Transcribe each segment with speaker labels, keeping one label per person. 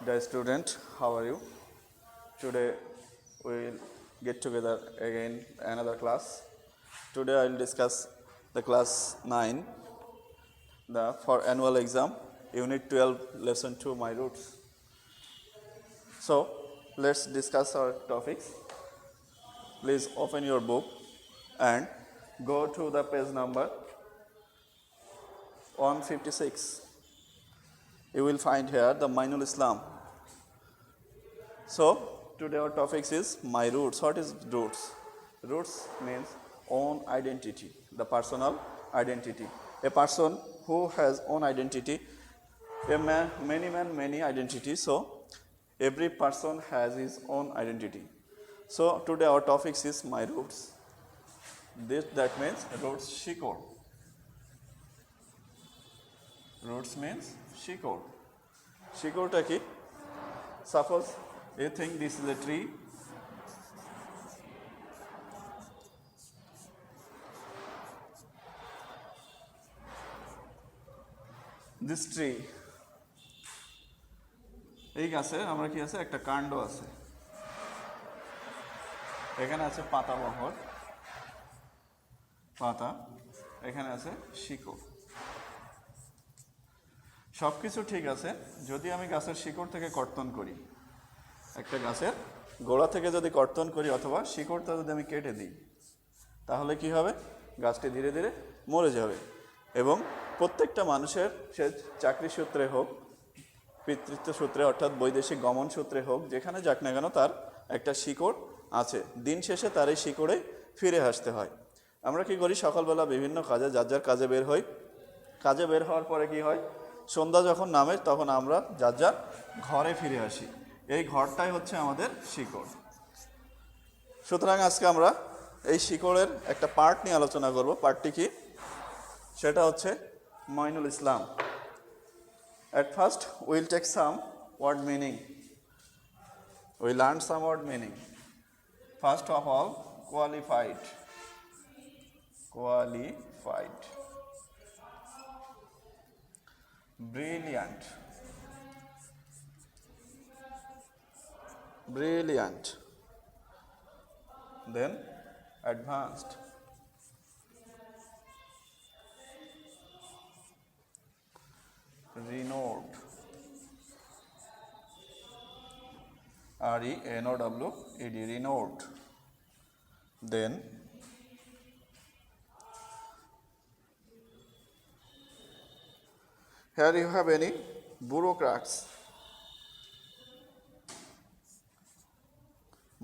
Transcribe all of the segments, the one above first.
Speaker 1: Dear student, how are you? Today we will get together again another class. Today I will discuss the class 9, the for annual exam, Unit 12, Lesson 2, My Roots. So let's discuss our topics. Please open your book and go to the page number 156. You will find here the Mainul Islam. So today our topic is my roots. What is roots? Roots means own identity, the personal identity. A person who has own identity, a man, many identities. So every person has his own identity. So today our topic is my roots. That means roots shikor. Roots means shikor. Shikorta ki? Suppose you think this is a tree. This tree. এই গাছে আমরা কি আছে একটা কাণ্ড আছে, এখানে আছে পাতাবহর পাতা, এখানে আছে শিকড়। সব কিছু ঠিক আছে যদি আমি গাছের শিকড় থেকে কর্তন করি, একটা গাছের গোড়া থেকে যদি কর্তন করি অথবা শিকড়টা যদি আমি কেটে দিই, তাহলে কি হবে? গাছটি ধীরে ধীরে মরে যাবে। এবং প্রত্যেকটা মানুষের, সে চাকরি সূত্রে হোক, পিতৃত্ব সূত্রে অর্থাৎ বৈদেশিক গমন সূত্রে হোক, যেখানে যাক না কেন তার একটা শিকড় আছে। দিন শেষে তার এই শিকড়ে ফিরে আসতে হয়। আমরা কি করি? সকালবেলা বিভিন্ন কাজে যার যার কাজে বের হই। কাজে বের হওয়ার পরে কি হয়? সন্ধ্যা যখন নামে তখন আমরা যার যার ঘরে ফিরে আসি। এই ঘরটাই হচ্ছে আমাদের শিকড়। সুতরাং আজকে আমরা এই শিকড়ের একটা পার্ট নিয়ে আলোচনা করব। পার্টটি কি? সেটা হচ্ছে মঈনুল ইসলাম। At first we will take some word meaning. We learn some word meaning. First of all, qualified. Qualified. Brilliant. Brilliant. Then advanced. Renowned. R-E-N-O-W-E-D. Renowned. Then here you have any bureaucrats.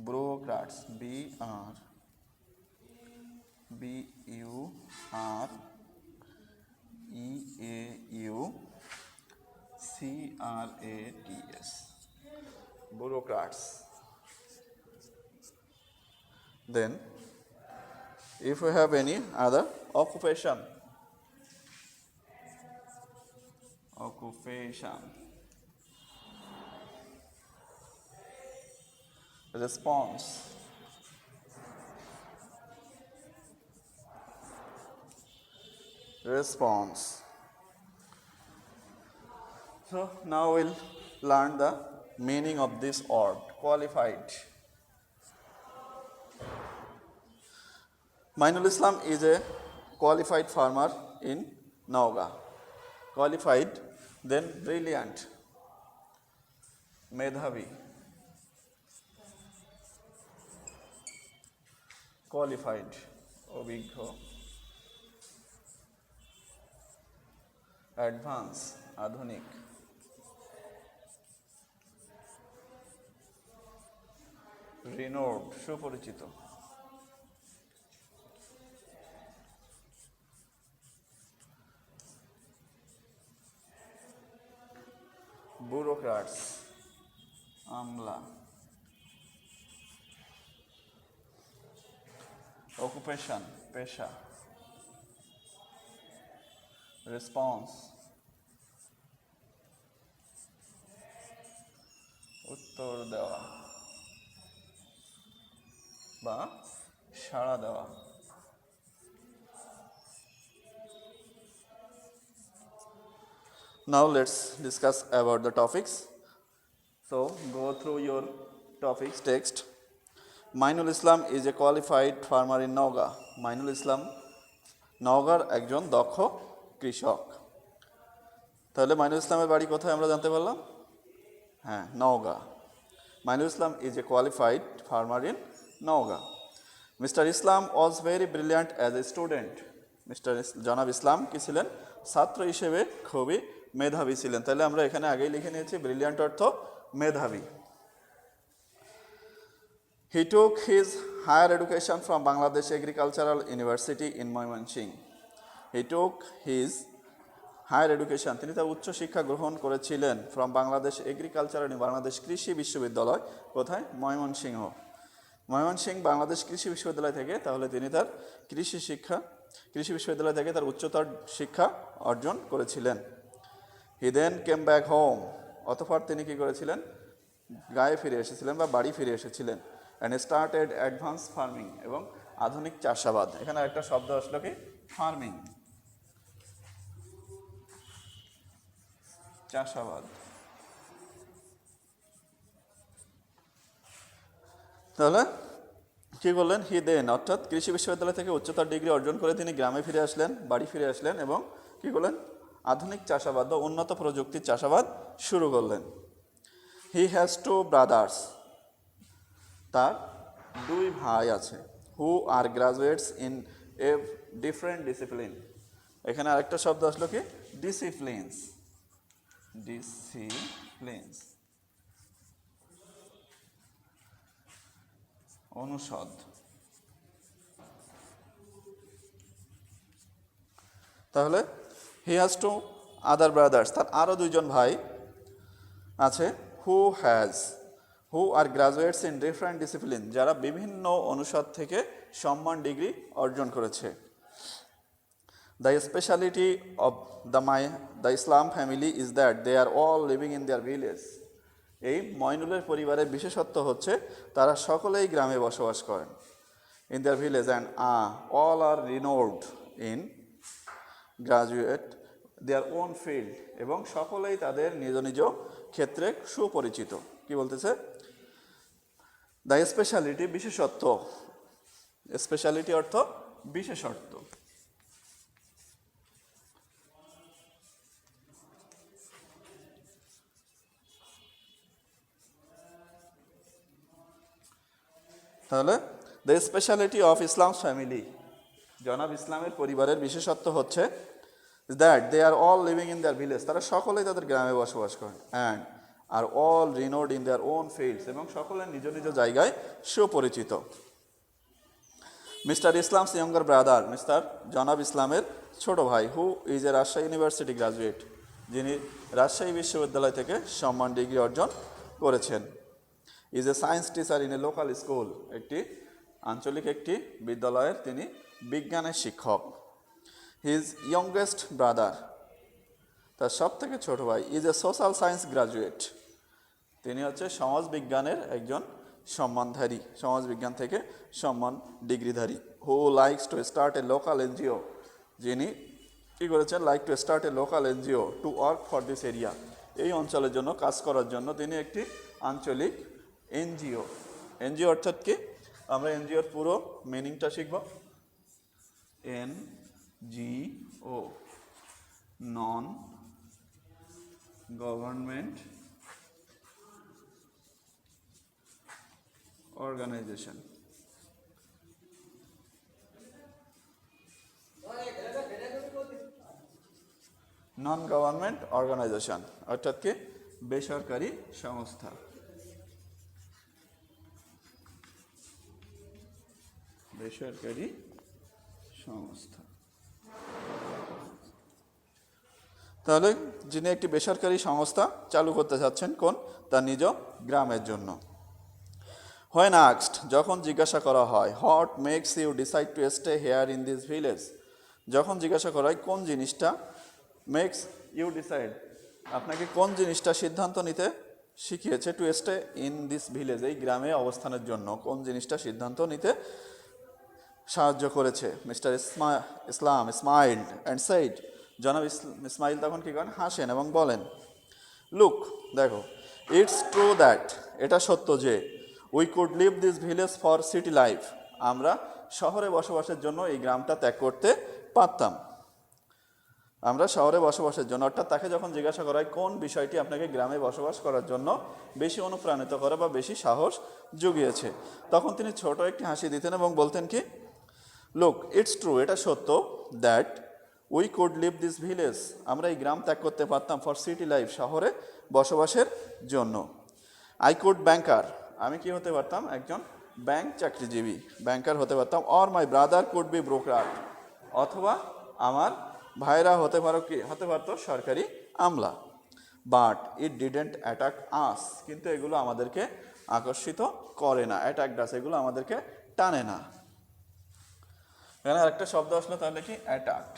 Speaker 1: Bureaucrats. B-R-E-A-U-C-R-A-T-S. Bureaucrats. Then if we have any other occupation. Response. So now we'll learn the meaning of this word, qualified. Mainul Islam is a qualified farmer in Nauga. Qualified, then brilliant, medhavi, qualified, obigho, advance, adhunik, renowned, সুপরিচিত। bureaucrats, আমলা। occupation, পেশা। response, উত্তর দেওয়া বা সাড়া দেওয়া। Now let's discuss about the topics. So go through your topics text. Mainul Islam is a qualified farmer in Nauga. Mainul Islam নওগাঁর একজন দক্ষ কৃষক। তাহলে মাইনুল ইসলামের বাড়ি কোথায় আমরা জানতে পারলাম? হ্যাঁ, Naogaon. Mainul Islam is a qualified farmer in Naogaon. Mister Islam was very brilliant as a student. জনাব ইসলাম কি ছিলেন? ছাত্র হিসেবে খুবই মেধাবী ছিলেন। তাহলে আমরা এখানে আগেই লিখে নিয়েছি ব্রিলিয়ান্ট অর্থ মেধাবী। He took his higher education from Bangladesh Agricultural University in Mymensingh. He took his higher education, তিনি তার উচ্চ শিক্ষা গ্রহণ করেছিলেন ফ্রম বাংলাদেশ এগ্রিকালচারাল, বাংলাদেশ কৃষি বিশ্ববিদ্যালয়। কোথায়? ময়মনসিংহ। ময়মনসিংহ বাংলাদেশ কৃষি বিশ্ববিদ্যালয় থেকে। তাহলে তিনি তার কৃষি বিশ্ববিদ্যালয় থেকে তার উচ্চতর শিক্ষা অর্জন করেছিলেন। He then came back home. অতঃপর তিনি কি করেছিলেন? গায়ে ফিরে এসেছিলেন বা বাড়ি ফিরে এসেছিলেন। অ্যান্ড স্টার্টেড অ্যাডভান্স ফার্মিং, এবং আধুনিক চাষাবাদ। এখানে একটা শব্দ আসলো কি? ফার্মিং, চাষাবাদ। তাহলে কি বললেন? হি দেন, অর্থাৎ কৃষি বিশ্ববিদ্যালয় থেকে উচ্চতর ডিগ্রি অর্জন করে তিনি গ্রামে ফিরে আসলেন, বাড়ি ফিরে আসলেন, এবং কি করলেন? আধুনিক চাষাবাদ বা উন্নত প্রযুক্তির চাষাবাদ শুরু করলেন। হি হ্যাজ টু ব্রাদার্স, তার দুই ভাই আছে। Who are graduates in a different discipline. এখানে আরেকটা শব্দ আসলো কি? ডিসিপ্লিনস। ডিসিপ্লিনস, অনুষদ। তাহলে he has two other brothers, তার আরও দুইজন ভাই আছে। Who are graduates in different discipline, যারা বিভিন্ন অনুষদ থেকে সম্মান ডিগ্রি অর্জন করেছে। The speciality of the Islam family is that they are all living in their village. এই মইনুলের পরিবারের বিশেষত্ব হচ্ছে তারা সকলেই গ্রামে বসবাস করেন। In their village and all are renowned in graduate their own field, এবং সকলেই তাদের নিজ নিজ ক্ষেত্রে সুপরিচিত। কি বলতেছে? দ্য স্পেশালিটি, বিশেষত্ব। স্পেশালিটি অর্থ বিশেষত্ব। তাহলে the speciality of Islam's family, জনাব ইসলামের পরিবারের বিশেষত্ব হচ্ছে that they are all living in their village, তারা সকলেই তাদের গ্রামে বসবাস করেন। And are all renowned in their own fields, এবং সকলের নিজ নিজ জায়গায় সুপরিচিত। মিস্টার ইসলামস ইয়ঙ্গার ব্রাদার, জনাব ইসলামের ছোট ভাই, who is a Rajshahi university graduate, যিনি রাজশাহী বিশ্ববিদ্যালয় থেকে সম্মান ডিগ্রি অর্জন করেছেন। Is a science teacher in a local school, আঞ্চলিক একটি বিদ্যালয়ের তিনি বিজ্ঞানের শিক্ষক। হিজ ইয়ংগেস্ট ব্রাদার, তার সব থেকে ছোট ভাই, is a social science graduate, তিনি হচ্ছে সমাজ বিজ্ঞানের একজন সম্মানধারী, সমাজ বিজ্ঞান থেকে সম্মান ডিগ্রিধারী। Who likes to start a local NGO, যিনি কী করেছেন? Like to start a local NGO to work for this area, এই অঞ্চলের জন্য কাজ করার জন্য তিনি একটি আঞ্চলিক এনজিও। এনজিও অর্থাৎ কি? আমরা এনজিওর পুরো মিনিংটা শিখব। NGO, non government organisation. Non government organisation অর্থাৎ কি? বেসরকারি সংস্থা। বেসরকারি সংস্থা। তাহলে যিনি একটি বেসরকারি সংস্থা চালু করতে চাচ্ছেন, কোন? তার নিজ গ্রামের জন্য। হোয়েন আস্কড, যখন জিজ্ঞাসা করা হয়, what makes you decide to stay here in this village, যখন জিজ্ঞাসা করা হয় কোন জিনিসটা, মেক্স ইউ ডিসাইড, আপনাকে কোন জিনিসটা সিদ্ধান্ত নিতে শিখিয়েছে, to stay in this village, এই গ্রামে অবস্থানের জন্য কোন জিনিসটা সিদ্ধান্ত নিতে সাহায্য করেছে? Mister Islam smiled and said, জনাব ইসমাইল তখন কী করেন? হাসেন এবং বলেন, লুক, দেখো, ইটস ট্রু দ্যাট, এটা সত্য যে we could leave this village for city life, আমরা শহরে বসবাসের জন্য এই গ্রামটা ত্যাগ করতে পারতাম। আমরা শহরে বসবাসের জন্য, অর্থাৎ তাকে যখন জিজ্ঞাসা করা হয় কোন বিষয়টি আপনাকে গ্রামে বসবাস করার জন্য বেশি অনুপ্রাণিত করে বা বেশি সাহস জুগিয়েছে, তখন তিনি ছোট একটি হাসি দিতেন এবং বলতেন কি, লুক ইটস ট্রু, এটা সত্য, that we could leave this village, আমরা এই গ্রাম ত্যাগ করতে পারতাম ফর সিটি লাইফ, শহরে বসবাসের জন্য। আই কুড ব্যাংকার, আমি কি হতে পারতাম, একজন ব্যাংক চাকরিজীবী, ব্যাংকার হতে পারতাম। Or my brother could be broker, অথবা আমার ভাইরা হতে পারতো সরকারি আমলা। বাট ইট ডিডেন্ট অ্যাটাক আস, কিন্তু এগুলো আমাদেরকে আকর্ষিত করে না, অ্যাটাক ডাস, এগুলো আমাদেরকে টানে না। এখানে আরেকটা শব্দ আসলো, তাহলে কি, অ্যাটাকড,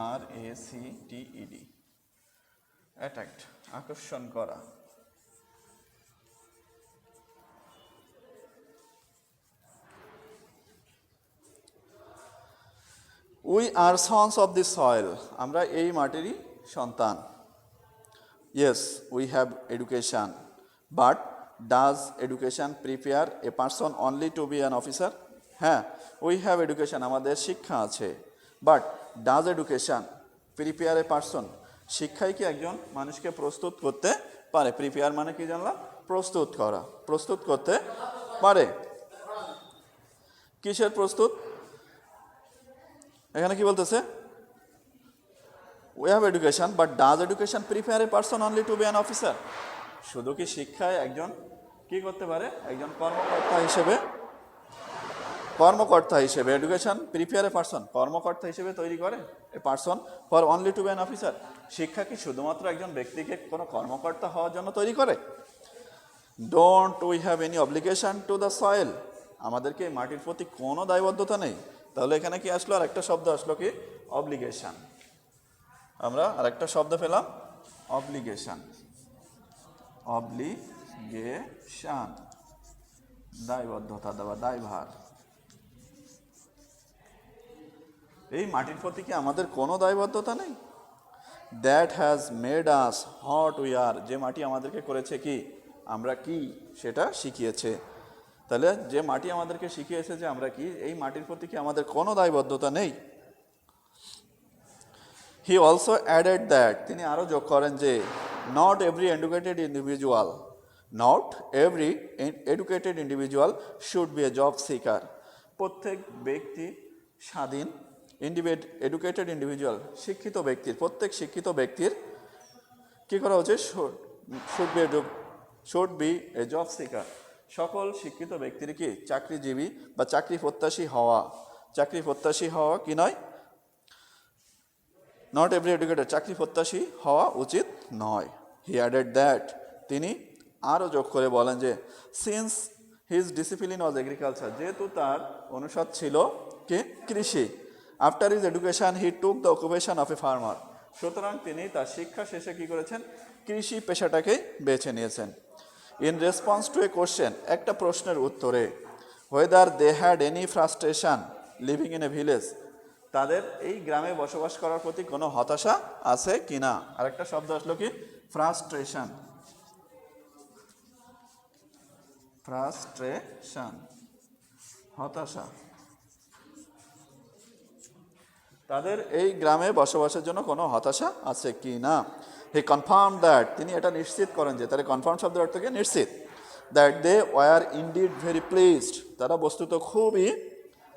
Speaker 1: ATTRACTED, অ্যাট্রাক্ট, আকর্ষণ করা। We are sons of the soil, আমরা এই মাটিরই সন্তান। Yes we have education, but does education prepare a person only to be an officer? হ্যাঁ, উই হ্যাভ এডুকেশন, আমাদের শিক্ষা আছে, but does education prepare a person, শিক্ষাই কি একজন মানুষকে প্রস্তুত করতে পারে? প্রিপেয়ার মানে কি জানলাম, প্রস্তুত করা, প্রস্তুত করতে পারে। কিসের প্রস্তুত? এখানে কি বলতেছে, we have education but does education prepare a person only to be an officer? শুধু কি শিক্ষায় একজন কি করতে পারে, একজন কর্মকর্তা হিসেবে এডুকেশন প্রিপেয়ার এ পারসন, কর্মকর্তা হিসেবে তৈরি করে a person for only to be an officer? শিক্ষা কি শুধুমাত্র একজন ব্যক্তিকে কোনো কর্মকর্তা হওয়ার জন্য তৈরি করে? Don't we have any obligation to the soil, আমাদেরকে এই মাটির প্রতি কোনো দায়বদ্ধতা নেই? তাহলে এখানে কি আসলো, আর একটা শব্দ আসলো কি, অব্লিগেশন। আমরা আরেকটা শব্দ পেলাম, অব্লিগেশন, অব্লিগেশন, দায়বদ্ধতা দেওয়া, দায়ভার। এই মাটির প্রতি কি আমাদের কোনো দায়বদ্ধতা নেই? That has made us what we are, যে মাটি আমাদেরকে করেছে কি, আমরা কি, সেটা শিখিয়েছে। তাহলে যে মাটি আমাদেরকে শিখিয়েছে যে আমরা কি, এই মাটির প্রতি কি আমাদের কোনো দায়বদ্ধতা নেই? হি অলসো অ্যাডেড দ্যাট, তিনি আরও যোগ করেন যে not every educated individual should B A job seeker, প্রত্যেক ব্যক্তি স্বাধীন, এডুকেটেড ইন্ডিভিজুয়াল, শিক্ষিত ব্যক্তির, প্রত্যেক শিক্ষিত ব্যক্তির কী করা উচিত, should B A job seeker, সকল শিক্ষিত ব্যক্তির কি চাকরিজীবী বা চাকরি প্রত্যাশী হওয়া কি নয়, নট এভরি এডুকেটেড, চাকরি প্রত্যাশী হওয়া উচিত নয়। হি অ্যাডেড দ্যাট, তিনি আরও যোগ করে বলেন যে সিন্স হিজ ডিসিপ্লিন ওয়াজ এগ্রিকালচার, যেহেতু তার অনুষদ ছিল কি, কৃষি। After his education he took the occupation of a farmer, সুতরাং তিনি তার শিক্ষা শেষে কি করেছেন, কৃষি পেশাটাকেই বেছে নিয়েছেন। In response to a question, একটা প্রশ্নের উত্তরে, whether they had any frustration living in a village, তাদের এই গ্রামে বসবাস করার প্রতি কোনো হতাশা আছে কি না। আরেকটা শব্দ আসলো কি, ফ্রাস্ট্রেশন, হতাশা। তাদের এই গ্রামে বসবাসের জন্য কোনো হতাশা আছে কি না। হি কনফার্ম দ্যাট, তিনি এটা নিশ্চিত করেন যে, তাহলে কনফার্ম শব্দের অর্থ কি, নিশ্চিত। That they were indeed very pleased, তারা বস্তুত খুবই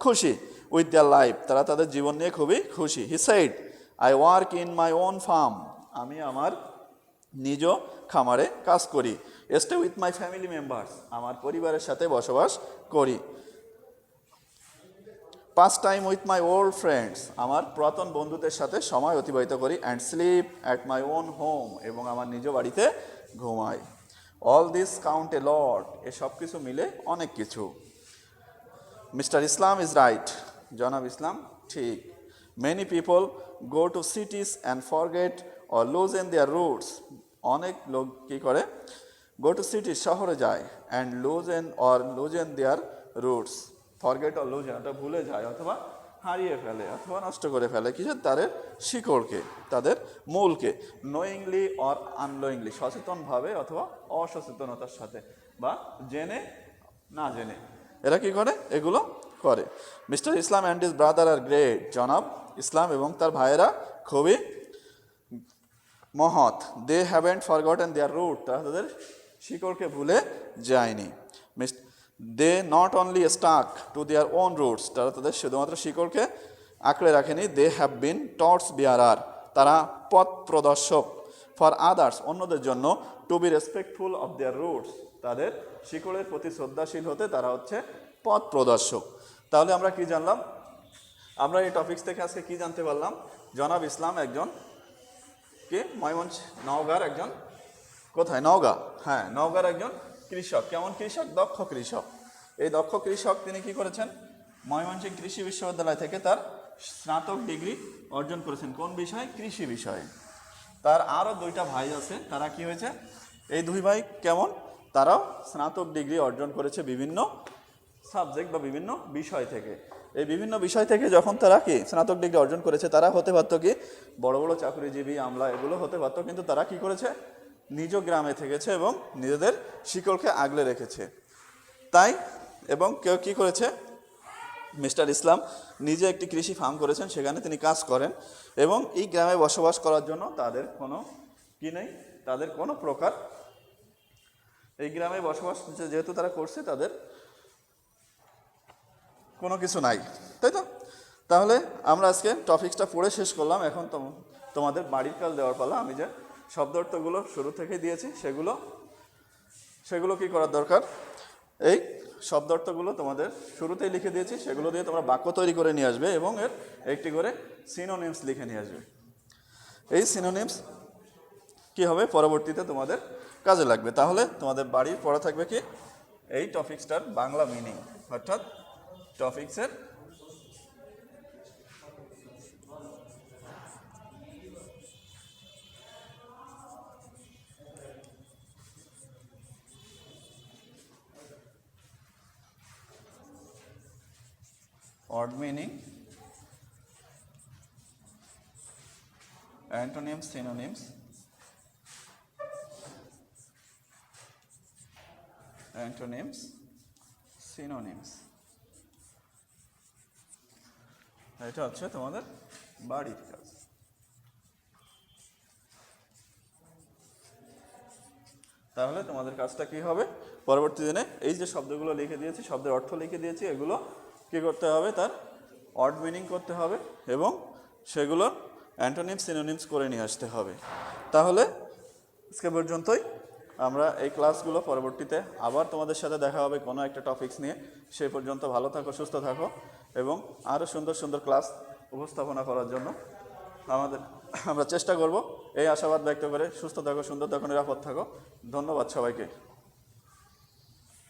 Speaker 1: খুশি। উইথ দেয়ার লাইফ, তারা তাদের জীবন নিয়ে খুবই খুশি। He said I work in my own farm, আমি আমার নিজ খামারে কাজ করি। Stay with my family members, আমার পরিবারের সাথে বসবাস করি। Pass time with my old friends, আমার পুরাতন বন্ধুদের সাথে সময় অতিবাহিত করি। And sleep at my own home, এবং আমার নিজ বাড়িতে ঘুমাই। অল দিস কাউন্ট এ লট, এ সব কিছু মিলে অনেক কিছু। মিস্টার ইসলাম ইজ রাইট, জনাব ইসলাম ঠিক। Many people go to cities and forget or lose in their roots, অনেক লোক কী করে, গো টু সিটিস, শহরে যায়, and lose in their roots, forget or lose, এটা ভুলে যায় অথবা হারিয়ে ফেলে অথবা নষ্ট করে ফেলে কিসের তাদের শিকড়কে, তাদের মূলকে, নোয়িংলি অর আননোয়িংলি, সচেতনভাবে অথবা অসচেতনতার সাথে, বা জেনে না জেনে এরা কি করে, এগুলো করে। Mr Islam and his brother are great, জনাব ইসলাম এবং তার ভাইয়েরা খুবই মহৎ। They haven't forgotten their root, তারা তাদের শিকড়কে ভুলে যায়নি। They not only stuck to their own roots, তারা তাদের শুধুমাত্র শিকড়কে আঁকড়ে রাখেনি। They have been torch bearer, তারা পথ প্রদর্শক। ফর আদার্স, অন্যদের জন্য। To be respectful of their roots, তাদের শিকড়ের প্রতি শ্রদ্ধাশীল হতে তারা হচ্ছে পথ প্রদর্শক। তাহলে আমরা কি জানলাম, আমরা এই টপিকস থেকে আজকে কি জানতে পারলাম, জনাব ইসলাম একজন কি নওগাঁর একজন, কোথায়, নওগাঁ, হ্যাঁ নওগাঁর একজন কৃষক। কেমন কৃষক, দক্ষ কৃষক। এই দক্ষ কৃষক তিনি কি করেছেন, ময়মনসিংহ কৃষি বিশ্ববিদ্যালয় থেকে তার স্নাতক ডিগ্রি অর্জন করেছেন। কোন বিষয়ে, কৃষি বিষয়ে। তার আরও দুইটা ভাই আছে, তারা কি হয়েছে, এই দুই ভাই কেমন, তারাও স্নাতক ডিগ্রি অর্জন করেছে বিভিন্ন সাবজেক্ট বা বিভিন্ন বিষয় থেকে। এই বিভিন্ন বিষয় থেকে যখন তারা কি স্নাতক ডিগ্রি অর্জন করেছে, তারা হতে পারতো কি বড় বড় চাকরিজীবী, আমলা, এগুলো হতে পারতো, কিন্তু তারা কি করেছে, নিজ গ্রামে থেকেছে এবং নিজেদের শিকড়কে আগলে রেখেছে। তাই এবং কেউ কি করেছে, মিস্টার ইসলাম নিজে একটি কৃষি ফার্ম করেছেন, সেখানে তিনি কাজ করেন এবং এই গ্রামে বসবাস করার জন্য তাদের কোনো কি নেই, তাদের কোনো প্রকার, এই গ্রামে বসবাস যেহেতু তারা করছে, তাদের কোনো কিছু নাই, তাই তো। তাহলে আমরা আজকে টপিকসটা পড়ে শেষ করলাম। এখন তোমাদের বাড়ির কাজ দেওয়ার পালা। আমি যে শব্দ অর্থগুলো শুরু থেকে দিয়েছি, সেগুলো কি করার দরকার, এই শব্দ অর্থগুলো তোমাদের শুরুতেই লিখে দিয়েছি, সেগুলো দিয়ে তোমরা বাক্য তৈরি করে নিয়ে আসবে এবং এর একটি করে সিনোনিমস লিখে নিয়ে আসবে। এই সিনোনিমস কি হবে, পরবর্তীতে তোমাদের কাজে লাগবে। তাহলে তোমাদের বাড়ির পড়া থাকবে কি, এই টপিকসটার বাংলা মিনিং, অর্থাৎ টপিকসের odd meaning, antonyms, synonyms, এটা হচ্ছে তোমাদের বাড়ির কাজ। তাহলে তোমাদের কাজটা কি হবে, পরবর্তী দিনে এই যে শব্দগুলো লিখে দিয়েছি, শব্দের অর্থ লিখে দিয়েছি, এগুলো কি করতে হবে, তার অড মিনিং করতে হবে এবং সেগুলোর অ্যান্টোনিমস, সিনোনিমস করে নিয়ে আসতে হবে। তাহলে আজকে পর্যন্তই। আমরা এই ক্লাসগুলো পরবর্তীতে আবার তোমাদের সাথে দেখা হবে কোনো একটা টপিকস নিয়ে। সেই পর্যন্ত ভালো থাকো, সুস্থ থাকো এবং আরও সুন্দর সুন্দর ক্লাস উপস্থাপনা করার জন্য আমরা চেষ্টা করব। এই আশাবাদ ব্যক্ত করে সুস্থ থাকো, সুন্দর থাকো, নিরাপদ থাকো। ধন্যবাদ সবাইকে।